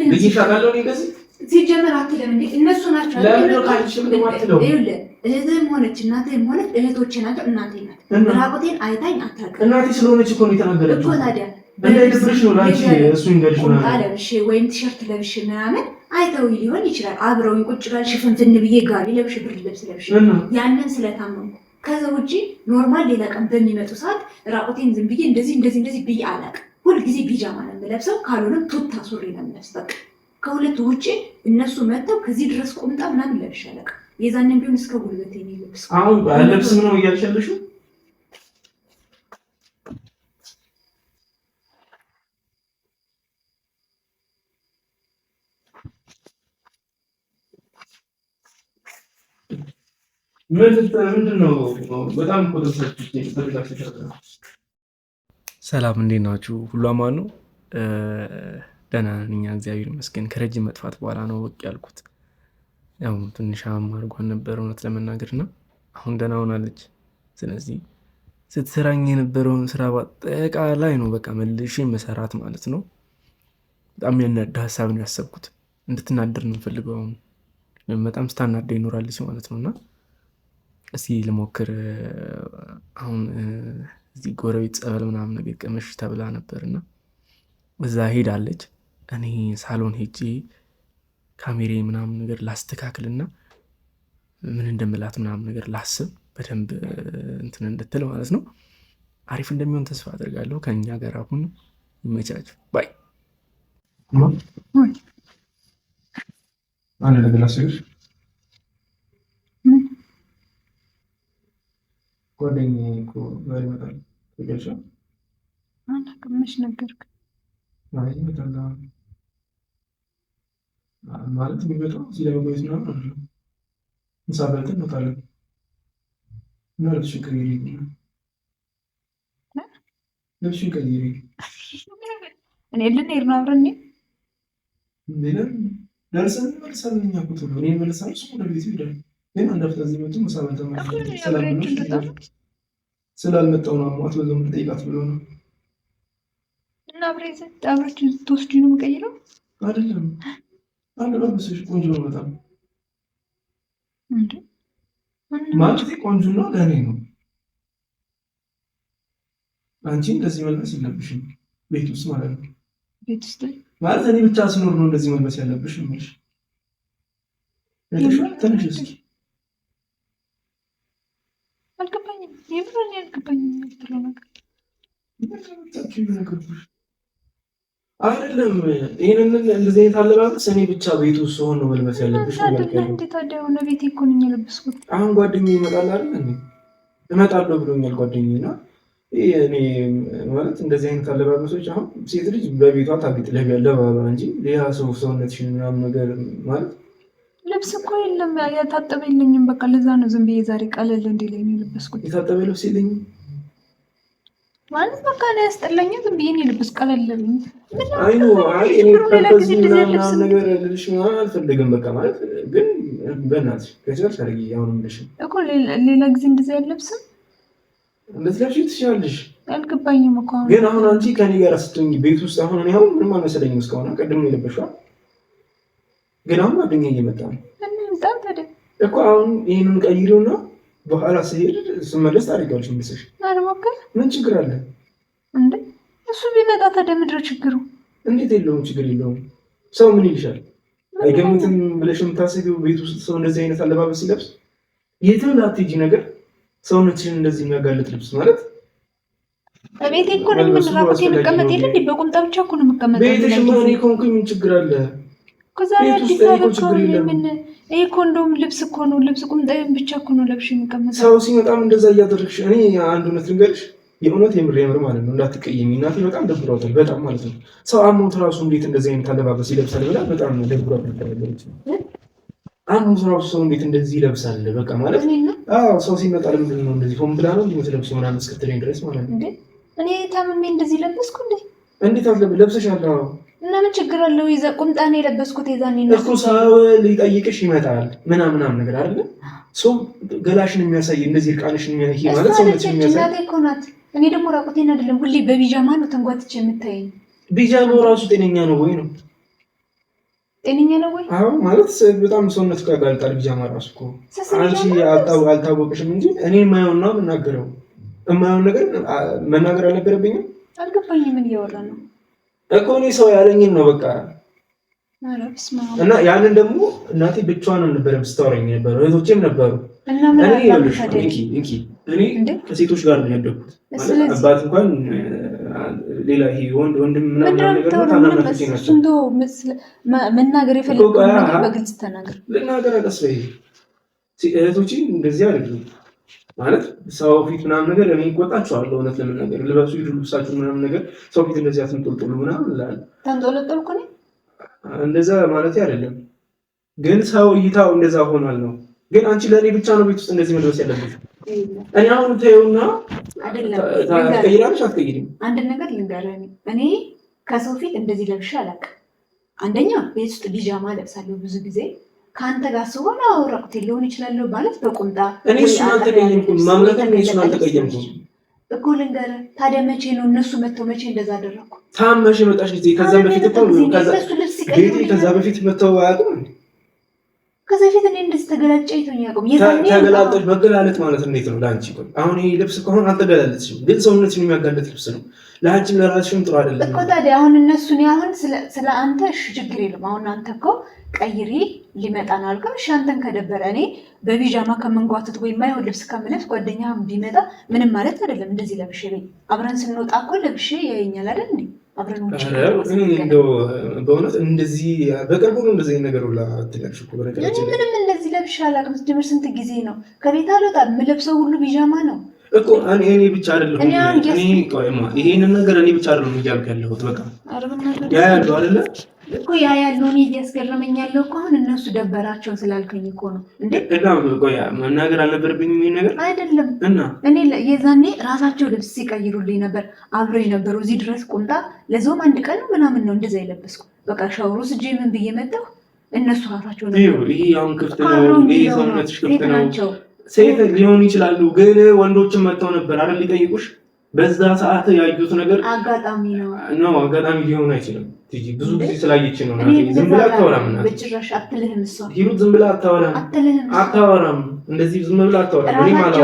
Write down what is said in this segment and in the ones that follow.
ልጅ ይሻላል ነው እንደዚህ ሲጀመር አትልም እንዴ? እነሱ ናቸው እህትም ሆነች እናቴም ሆነች እህቶቼ ናቸው። እናቴ ናት። ራቁቴን አይታኝ አታውቅም። እናቴ ስለሆነች እኮ ነው የተናገረችው እኮ። ታዲያ እንደዚህ ነው ላንቺ እሱ ይንገርሽ ነው ለብሼ ወይም ቲሸርት ለብሼ ምናምን አይተው ሊሆን ይችላል። አብረውኝ ቁጭ ጋር ሽፍንፍን ብዬ ጋቢ ለብሼ ብርድ ልብስ ለብሼ ያንን ስለታመምኩ ከዛ ውጪ ኖርማል ሌላ ቀን በሚመጡ ሰዓት ራቁቴን ዝም ብዬ እንደዚህ ብዬ አላውቅም። ሁልጊዜ ቢጃማ ነው የምለብሰው፣ ካልሆነም ቱታ ሱሪ ነው የምለብሰው። በቃ ከሁለቱ ውጪ እነሱ መጥተው ከዚህ ድረስ ቁምጣ ምናምን ለብሼ አላውቅም። የዛንን ቢሆን እስከ ጉልበቴ ነው ልብስ አሁን ልብስም ነው እያልሻለሽው ሰላም እንዴት ናችሁ? ሁሉ አማን ነው? ደህና ነን እኛ እግዚአብሔር ይመስገን። ከረጅም መጥፋት በኋላ ነው ወቅ ያልኩት። ያው ትንሽ አማርጓን ነበር እውነት ለመናገርና አሁን ደህና ሆናለች። ስለዚህ ስትሰራኝ የነበረውን ስራ በአጠቃላይ ነው በቃ መልሼ መሰራት ማለት ነው። በጣም ያናዳ ሀሳብ ነው ያሰብኩት። እንድትናደር ነው የምፈልገው። በጣም ስታናዳ ይኖራለች ማለት ነውና እስኪ ልሞክር። አሁን እዚህ ጎረቤት ጸበል ምናምን ነገር ቀመሽ ተብላ ነበርና እዛ ሄዳለች። እኔ ሳሎን ሄጄ ካሜሬ ምናምን ነገር ላስተካክልና ምን እንደምላት ምናምን ነገር ላስብ በደንብ እንትን እንድትል ማለት ነው። አሪፍ እንደሚሆን ተስፋ አደርጋለሁ። ከኛ ጋር አሁን ይመቻችሁ። ባይ አንድ ነገር ላስብሽ። ጓደኛዬ እኮ ዛሬ ይመጣል። ትገልጫ አናውቅም። ነገርክ ይመጣል ማለት የሚመጣው እዚህ ለመጎየት ምናምን አይደለም። ምሳ በልተን እንወጣለን እና ልብስሽን ቀይሪ፣ ልብስሽን ቀይሪ። እኔ ልንሄድ ነው አብረን ደርሰን እንመልሳለን። እኛ እኮ ቶሎ እኔ እመልሳለሁ፣ እሱ ወደ ቤቱ ይሄዳል። ግን አንድ አፍታ እዚህ መጡ። ምሳ በልተን ስላልመጣሁ ነው አሟት በዛው የምትጠይቃት ብሎ ነው። እና አብራችሁ ትወስጂ ነው የምቀይረው አይደለም። አንድ ለብሰሽ ቆንጆ ነው በጣም ማለት ቆንጆና ለእኔ ነው። አንቺ እንደዚህ መልበስ የለብሽም ቤት ውስጥ ማለት ነው። ቤት ውስጥ ማለት እኔ ብቻ ስኖር ነው እንደዚህ መልበስ ያለብሽ ነው። ትንሽ እስኪ አልገባኝም። የምር አልገባኝም የምትለው ነገር አይደለም። ይሄንን እንደዚህ አይነት አለባበስ እኔ ብቻ ቤት ውስጥ ሆኖ ነው መልበስ ያለብሽ ነው ያልከኝ። እንዴ ታዲያ ሆነ ቤቴ እኮ ነኝ የለበስኩት። አሁን ጓደኛዬ ይመጣል አይደል እንዴ? እመጣለሁ ብሎኛል ጓደኛዬና እኔ ማለት እንደዚህ አይነት አለባበሶች አሁን ሴት ልጅ በቤቷ ታግጥ ለባባ እንጂ ሌላ ሰው ሰውነትሽን ምናምን ነገር ማለት ልብስ እኮ የለም ያታጠበ የለኝም። በቃ ለዛ ነው ዝም ብዬ ዛሬ ቀለል እንዲለኝ የለበስኩት። የታጠበ ልብስ የለኝም ማለት በቃ ላይ ያስጠላኝ ዝም ብዬ ነው የለበስኩት። ቀለል ብሎኝ አይ ነው አይ እኔ ከዚህ ምናምን ነገር ልልሽ ምናምን አልፈልግም። በቃ ማለት ግን በእናትሽ ከቻልሽ አድርጊ። አሁን ምንሽ እኮ ሌላ ጊዜ እንደዚህ አይለብስም። ልትለብሺ ትችያለሽ። አልገባኝም እኮ ግን አሁን አንቺ ከኔ ጋር ስትሆኚ ቤት ውስጥ አሁን እኔ አሁን ምንም አልመሰለኝም እስካሁን። ቀድሞ ነው የለበሽው ግን አሁን ጓደኛዬ እየመጣ ነው እኮ። አሁን ይሄንን ቀይሪውና በኋላ ስሄድ ስመለስ ታደርጊዋለሽ መልሰሽ። ምን ችግር አለ እንዴ? እሱ ቢመጣ ታዲያ ምንድን ነው ችግሩ? እንዴት የለውም ችግር የለውም። ሰው ምን ይልሻል? አይገምትም ብለሽ የምታስቢው ቤት ውስጥ ሰው እንደዚህ አይነት አለባበስ ሲለብስ የትም ላትሄጂ ነገር ሰውነትሽን እንደዚህ የሚያጋልጥ ልብስ ማለት ቤቴ እኮ ነው የምንራቁት የምቀመጥ የለ እንዴ? በቁምጣ ብቻ እኮ ነው የምቀመጠው። ቤትሽ ማን ይኮንኩኝ ምን ችግር አለ? ከዛሬ አዲስ አበባ ምን ይሄ ኮንዶም ልብስ እኮ ነው። ልብስ ቁምጣ ብቻ እኮ ነው ለብሽ የምቀመጠው። ሰው ሲመጣም እንደዛ እያደረግሽ እኔ አንድ እውነት ልንገርሽ፣ የእውነት የምር ማለት ነው እንዳትቀየሚ። እናቴ በጣም ደብሯታል በጣም ማለት ነው። ሰው አሞት ራሱ እንዴት እንደዚህ አይነት አለባበስ ይለብሳል ብላ በጣም ደብሯታል ተናገረች። አሞት ራሱ ሰው እንዴት እንደዚህ ይለብሳል በቃ ማለት አዎ። ሰው ሲመጣ ለምንድን ነው እንደዚህ ሆን ብላ ነው የምትለብሰው ምናምን እስክትለኝ ድረስ ማለት ነው። እኔ ታምሜ እንደዚህ ለበስኩ እንዴ? እንዴት ለብሰሻል? አዎ እና ምን ችግር አለው? ይዘ ቁምጣ ነው የለበስኩት የዛኔ ነው እኮ። ሰው ሊጠይቅሽ ይመጣል ምናምን ነገር አይደለ? ሰው ገላሽን የሚያሳይ እንደዚህ እርቃንሽን የሚያሳይ ማለት ሰው ነች የሚያሳይ እናቴ እኮ ናት። እኔ ደግሞ ራቁቴን አይደለም ሁሌ በቢጃማ ነው ተንጓትቼ የምታየኝ። ቢጃማው ራሱ ጤነኛ ነው ወይ ነው? ጤነኛ ነው ወይ? አዎ ማለት በጣም ሰውነት ጋር ጋልጣል። ቢጃማ ራሱ እኮ አንቺ አልታወቅሽም እንጂ እኔ የማየውን ነው የምናገረው። የማየውን ነገር መናገር አልነበረብኝም። አልገባኝም። ምን እያወራ ነው እኮ እኔ ሰው ያለኝን ነው በቃ። እና ያንን ደግሞ እናቴ ብቻዋን አልነበረም ስታወራኝ ነበሩ፣ እህቶቼም ነበሩ። እኔ ከሴቶች ጋር ነው ያደግኩት። አባት እንኳን ሌላ ይሄ ወንድም ምናምን ነገር ታናናሽ ናቸው። መናገር የፈለግከውን ነገር በግልጽ ተናገር። ልናገር አቀስበይ እህቶቼ እንደዚህ አይደሉም ማለት ሰው ፊት ምናምን ነገር እኔ እቆጣቸዋለሁ። እውነት ለመናገር ልበሱ ሂዱ ልብሳችሁ ምናምን ነገር ሰው ፊት እንደዚህ አትንጦልጥሉ ምናምን እላለሁ። ተንጦለጠልኩ እኔ እንደዛ ማለት አይደለም፣ ግን ሰው እይታው እንደዛ ሆኗል ነው። ግን አንቺ ለእኔ ብቻ ነው ቤት ውስጥ እንደዚህ መልበስ ያለብሽ። እኔ አሁን ተይውና ትቀይራለሽ አትቀይሪም? አንድ ነገር ልንገርህ፣ እኔ ከሰው ፊት እንደዚህ ለብሼ አላውቅም። አንደኛ ቤት ውስጥ ቢጃማ ለብሳለሁ ብዙ ጊዜ። ከአንተ ጋር ስሆን አውራቁት ሊሆን ይችላለሁ ማለት በቁምጣ እኔ እሱን አልተቀየምኩም። ማምለክም እሱን አልተቀየምኩም እኮ ልንገርህ። ታዲያ መቼ ነው እነሱ መጥተው መቼ እንደዛ አደረኩ? ታመሽ የመጣሽ ጊዜ ከዛ በፊት እኮ ከዛ በፊት መጥተው አያውቁም። ከዛ በፊት እኔ እንደዚህ ተገላጨ ይቶኝ ያቆም ተገላጠሽ መገላለጥ ማለት እንዴት ነው ለአንቺ? አሁን ይሄ ልብስ ከሆነ አልተገላለጥሽም፣ ግን ሰውነትሽን የሚያጋለጥ ልብስ ነው። ለአንቺም ለራስሽም ጥሩ አይደለም እኮ። ታዲያ አሁን እነሱ እኔ አሁን ስለ አንተ እሺ ችግር የለም። አሁን አንተ እኮ ቀይሪ ሊመጣ ነው አልከው። እሺ አንተን ከደበረ እኔ በቢጃማ ከመንጓተት ወይም ማይሆን ልብስ ከምለብስ ጓደኛም ቢመጣ ምንም ማለት አይደለም። እንደዚህ ለብሼ በይ አብረን ስንወጣ እኮ ለብሼ ያየኛል አይደል እንዴ? አብረን ውጭ እንደው በእውነት እንደዚህ በቅርቡ ነው እንደዚህ ነገር ሁላ አትለብሽ እኮ። በነገራችን ምንም እንደዚህ ለብሼ አላውቅም። ስትጀምር ስንት ጊዜ ነው ከቤት አልወጣም። የምለብሰው ሁሉ ቢጃማ ነው እኮ። እኔ ብቻ አይደለሁም ይሄንን ነገር እኔ ብቻ አይደለሁም እያልኩ ያለሁት። በቃ ያ ያለው አይደለ እኮ ያ ያለው እኔ እያስገረመኝ ያለው እኮ አሁን እነሱ ደበራቸው ስላልከኝ እኮ ነው እንዴ። እና ቆያ መናገር አልነበረብኝም ይሄን ነገር አይደለም። እና እኔ የዛኔ ራሳቸው ልብስ ሲቀይሩልኝ ነበር አብረው የነበሩ እዚህ ድረስ ቁምጣ ለዞም አንድ ቀን ምናምን ነው እንደዛ የለበስኩ። በቃ ሻወሩ ስጄ ምን ብዬ መጣሁ። እነሱ ራሳቸው ነው ይሄ አሁን ክፍት ነው። ይሄ ሰውነትሽ ክፍት ነው። ሴት ሊሆኑ ይችላሉ፣ ግን ወንዶችም መጥተው ነበር አይደል ሊጠይቁሽ። በዛ ሰዓት ያዩት ነገር አጋጣሚ ነው። አጋጣሚ ሊሆን አይችልም። ትጂ ብዙ ጊዜ ስላየች ነው። ዝም ብላ አታወራም። እና በጭራሽ አትልህም። እሷ ሂሩት ዝም ብላ አታወራም። እንደዚህ ዝም ብላ አታወራም። እኔ ማለት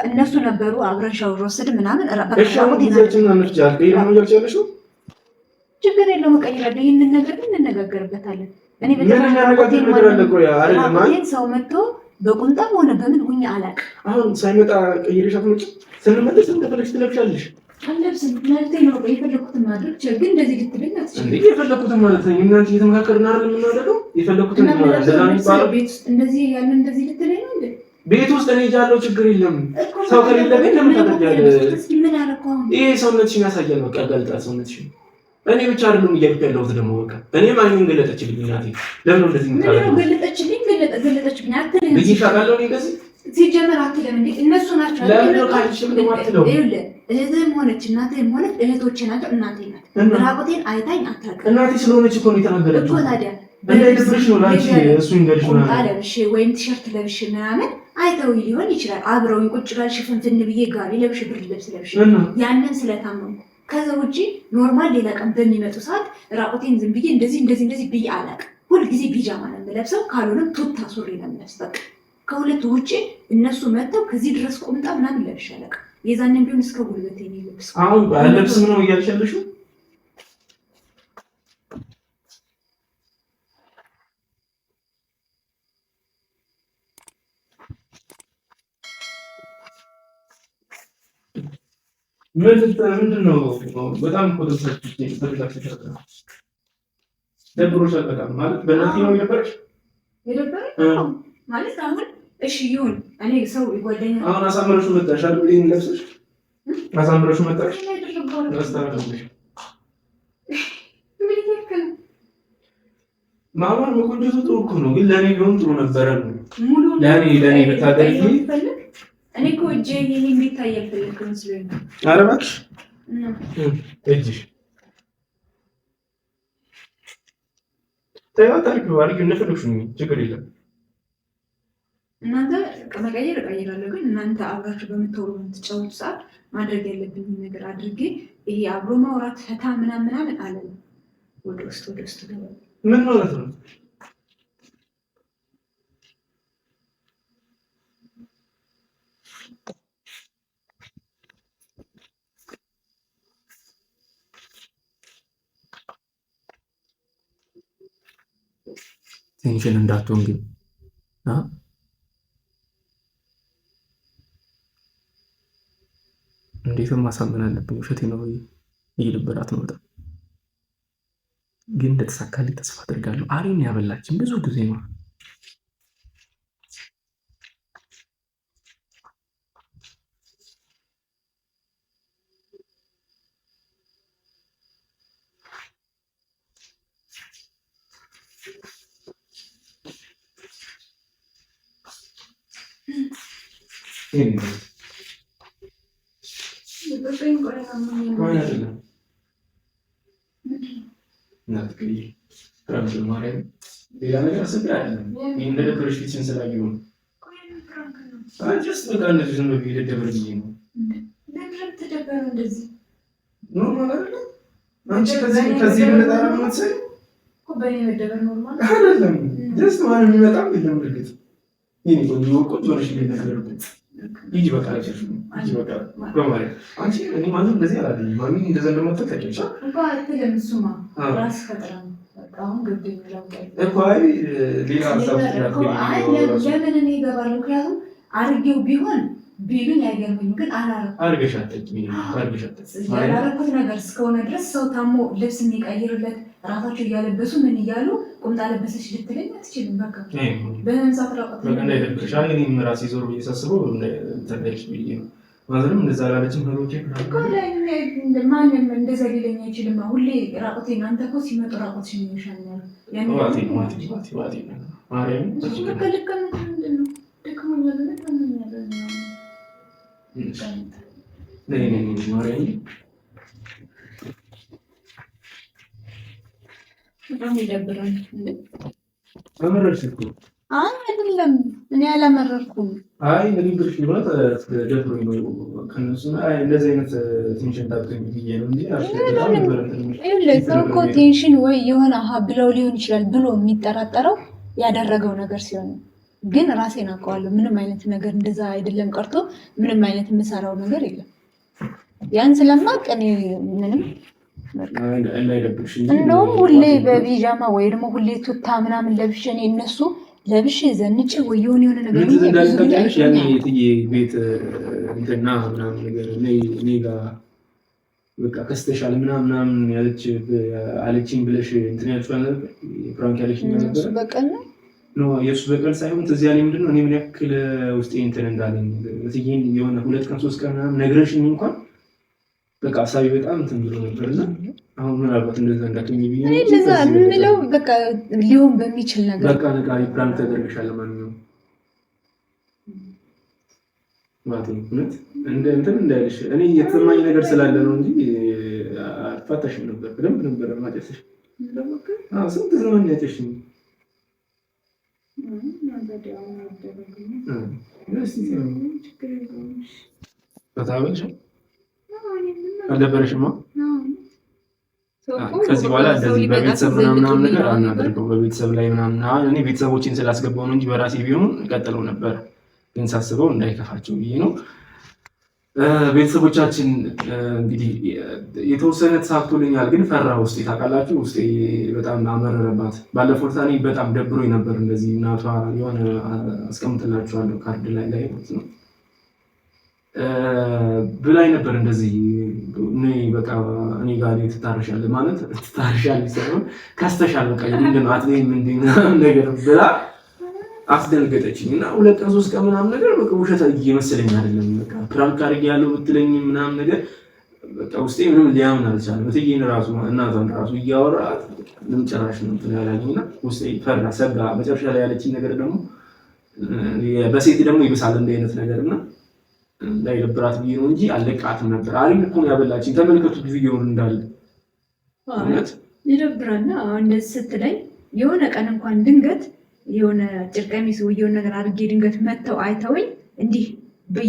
እነሱ ነበሩ አብረን ሻወር ወሰድ ምናምን እሺ። አሁን ጊዜያችንን አንርጃል። ይሄ ነው ያልቻለሽው። ችግር የለውም እቀይራለሁ። ይሄንን ነገር ግን እንነጋገርበታለን። እኔ በተለይ ሰው መጥቶ በቁንጣም ሆነ በምን ሁኛ አላውቅም። አሁን ሳይመጣ ቀይረሽ አትመጭም። ስንመለስ እንደፈለግሽ ትለብሻለሽ። አለብስም ማለት ነው። የፈለኩትን ማድረግ ይችላል፣ ግን እንደዚህ ልትለኝ አትችልም። የፈለኩትን ማለት ነው። እናንተ እየተመካከርን አይደል የምናደርገው? የፈለኩትን ማለት ቤት ውስጥ እንደዚህ ያለ እንደዚህ ልትለኝ ነው እንዴ? ቤት ውስጥ እኔ ያለው ችግር የለም። ሰው ከሌለ ግን ለምን ታደርጊያለሽ? ምን አደረኩ? ይሄ ሰውነትሽን ያሳያል። በቃ ገልጣ ሰውነትሽን እኔ ብቻ አይደለም እያልኩ ያለሁት ደግሞ በቃ እኔም አይኔን ገለጠችልኝ እናቴ። ለምን እንደዚህ የምታደርገው? ገለጠችልኝ አትልም ብዬሽ አውቃለሁ። እኔ እንደዚህ ሲጀመር አትልም እንዴ? እነሱ ናቸው እህትህም ሆነች እናትህም ሆነች እህቶቼ ናቸው። እናቴ ናት። ራቁቴን አይታኝ አታውቅም። እናቴ ስለሆነች እኮ ነው የተናገረችው እኮ። ታዲያ እንደድብርሽ ነው ላንቺ እሱ ይንገርሽ ነው ቁምጣ ለብሼ ወይም ቲሸርት ለብሼ ምናምን አይተው ሊሆን ይችላል። አብረውኝ ቁጭ ጋር ሽፍንፍን ብዬ ጋቢ ለብሼ ብርድ ልብስ ለብሼ ያንን ስለታመምኩ ከዛ ውጪ ኖርማል ሌላ ቀን በሚመጡ ሰዓት ራቁቴን ዝም ብዬ እንደዚህ ብዬ አላውቅም። ሁልጊዜ ቢጃማ ነው የምለብሰው፣ ካልሆነም ቱታ ሱሪ ነው የምለብሰው። በቃ ከሁለቱ ውጪ እነሱ መጥተው ከዚህ ድረስ ቁምጣ ምናምን ለብሼ አላውቅም። የዛንን ቢሆን እስከ ጉልበቴ ነው የለብሰው። አሁን አለብስም ነው እያልሽ ያለሽው? ምንድን ነው? በጣም እኮ ደብሮሻል በጣም ማለት በእናቴ ነው የነበረች ማለት አሁን እሺ ይሁን። እኔ ሰው ጓደኛ አሁን አሳምረሹ መጣሽ አይደል? ይሄን ለብሰሽ አሳምረሹ መጣሽ። ማማር መቆንጆቱ ጥሩ እኮ ነው፣ ግን ለእኔ ቢሆን ጥሩ ነበረ ነው። ለእኔ ብታደርጊ እኔ እኮ እጄ ይሄ እንዲታይ አልፈለግኩም መስሎኝ ነው። ኧረ እባክሽ እጅሽ ተይው ታሪክ ነው አሪፍ እንደፈለግሽ ነው፣ ችግር የለም። እናንተ መቀየር እቀይራለሁ፣ ግን እናንተ አብራችሁ በምታወሩ በምትጫወቱ ሰዓት ማድረግ ያለብኝ ነገር አድርጌ ይሄ አብሮ ማውራት ፈታ ምናምን አለ ወደ ውስጥ ገባ። ምን ማለት ነው? ቴንሽን እንዳትሆን ግን እንዴትም ማሳመን አለብኝ። ውሸቴ ነው፣ እየደበራት ነው በጣም ግን እንደተሳካልኝ ተስፋ አድርጋለሁ። አሪን ያበላችን ብዙ ጊዜ ነው። ሌላ ነገር አስቤ አይደለም። ይህ እንደደበረሽ ፊትሽን ስላየሁ ነው። በቃ እንደዚህ ዝም ብዬ ልደበር ብዬ ነው። ኖርማል አይደለም። አንቺ ከዚህ የበለጠ አላማትሰኝ አይደለም። ጀስት ማን የሚመጣም የለም። እርግጥ ይህ ቆንጆ ነሽ ነበርበት ይጂ በቃ አይችልም። ይጂ በቃ በማለት አንቺ እኔ ማንም እንደዚህ አላደረግም። ማንም እንደዛ እንደማትል ታውቂያለሽ እኮ አይደለም። እሱማ ራስ ፈጥራ ነው። በቃ አሁን ገብቶኝ እኮ አይ ሌላ ሀሳብ ለምን እኔ እገባለሁ? ምክንያቱም አድርጌው ቢሆን ቢሉኝ አይገርምኝም። ግን አድርገሽ አትጠጪም። ያላረኩት ነገር እስከሆነ ድረስ ሰው ታሞ ልብስ የሚቀይርለት ራሳቸው እያለበሱ ምን እያሉ ቁምጣ ለበሰች ልትለኝ አትችልም። በቃ በመምሳት ራቆት እንዳይደብርሽ እኔም ራሴ ዞር ብዬ ሳስበው ተንደልሽ ብዬ ነው። ማዘርም እንደዛ ላለች ምህሮቼ ማንም እንደዛ ሊለኝ አይችልም። ሁሌ ራቆቴን አንተ እኮ ሲመጡ ራቆትሽን ይሻኛል። በጣም ይደብራል። አይደለም እኔ አላመረርኩም። አይ እንግዲህ ብርሽ ይሆናል ደብሮኝ ነው ከነሱ እንደዚህ አይነት ቴንሽን ታጥቶኝ ብዬ ነው እንጂ ሰው እኮ ቴንሽን ወይ የሆነ ብለው ሊሆን ይችላል ብሎ የሚጠራጠረው ያደረገው ነገር ሲሆን፣ ግን ራሴን አውቀዋለሁ። ምንም አይነት ነገር እንደዛ አይደለም ቀርቶ ምንም አይነት የምሰራው ነገር የለም። ያን ስለማውቅ እኔ ምንም እንደውም ሁሌ በቢጃማ ወይ ደግሞ ሁሌ ቱታ ምናምን ለብሼ እኔ እነሱ ለብሼ ዘንጬ ወይ የሆነ ነገር ያኔ የትዬ ቤት እንትና ምናምን ነገር እኔ ጋር በቃ ከስተሻል ምናምን አለችኝ ብለሽ እንትን ያልሽው ነበር። ፍራንክ ያለችኝ ነበር። በቀል ነው የእሱ በቀል ሳይሆን ትዝ ያለኝ ምንድን ነው እኔ ምን ያክል ውስጤ እንትን እንዳለኝ እትዬን የሆነ 2 ቀን 3 ቀን ምናምን ነግረሽኝ እንኳን በቃ ሀሳቤ በጣም እንትን ብሎ ነበርና አሁን ምናልባት እንደዛ እንዳትሆኝ ብዬ ነው እንደዛ የምለው። በቃ ሊሆን በሚችል ነገር በቃ ነቃሪ ፕራንክ ተደርገሻል። ማንኛውም ማለት ነው እንደ እንትን እንዳይልሽ እኔ የተሰማኝ ነገር ስላለ ነው እንጂ አልፋታሽም ነበር። በደንብ ነበር ማጨስሽ። ስንት ዘመን ያጨሽኝ ታታበልሽ አልነበረሽማ። ከዚህ በኋላ እንደዚህ በቤተሰብ ምናምን ነገር አናደርገው። በቤተሰብ ላይ ምናምን እኔ ቤተሰቦችን ስላስገባው ነው እንጂ በራሴ ቢሆን ቀጥለው ነበር። ግን ሳስበው እንዳይከፋቸው ብዬ ነው። ቤተሰቦቻችን እንግዲህ የተወሰነ ተሳክቶልኛል፣ ግን ፈራ ውስጤ ታውቃላችሁ። ውስጤ በጣም አመረረባት። ባለፈው ታኔ በጣም ደብሮኝ ነበር። እንደዚህ እናቷ የሆነ አስቀምጥላችኋለሁ ካርድ ላይ ማለት ነው ብላኝ ነበር። እንደዚህ በቃ እኔ ጋር ትታረሻለህ ማለት ትታረሻለህ ሳይሆን ከስተሻል በቃ ምንድን ነው አትበይም ምንድን ነገር ብላ አስደነገጠችኝ። እና 2 ቀን 3 ቀን ምናምን ነገር በቃ ውሸት እየመሰለኝ አይደለም። በቃ ፕራንክ አድርጌያለሁ ብትለኝ ምናምን ነገር በቃ ውስጤ ምንም ሊያምን አልቻለም። እትዬን ራሱ እናቷን ራሱ እያወራት ምንም ጭራሽ ነው እንትን ያላለኝና ውስጤ ፈራ ሰጋ። መጨረሻ ላይ ያለችኝ ነገር ደግሞ በሴት ደግሞ ይብሳል እንደ አይነት ነገር እና እንዳይደብራት ብዬ ነው እንጂ አለቃትም ነበር። አሪፍ እኮ ነው ያበላችኝ። ተመልከቱት ቪዲዮውን እንዳለ እውነት ይደብራል። እንደዚህ ስትለኝ የሆነ ቀን እንኳን ድንገት የሆነ አጭር ቀሚስ ወይ የሆነ ነገር አድርጌ ድንገት መተው አይተውኝ እንዲህ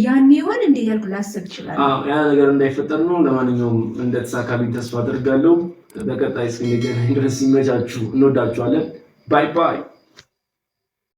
ያኔ ይሆን እንዴ ያልኩ ላስብ ይችላል። ያ ነገር እንዳይፈጠር ነው። ለማንኛውም እንደተሳካልኝ ተስፋ አደርጋለሁ። በቀጣይ እስክንገናኝ ድረስ ይመቻችሁ። እንወዳችኋለን። ባይ ባይ።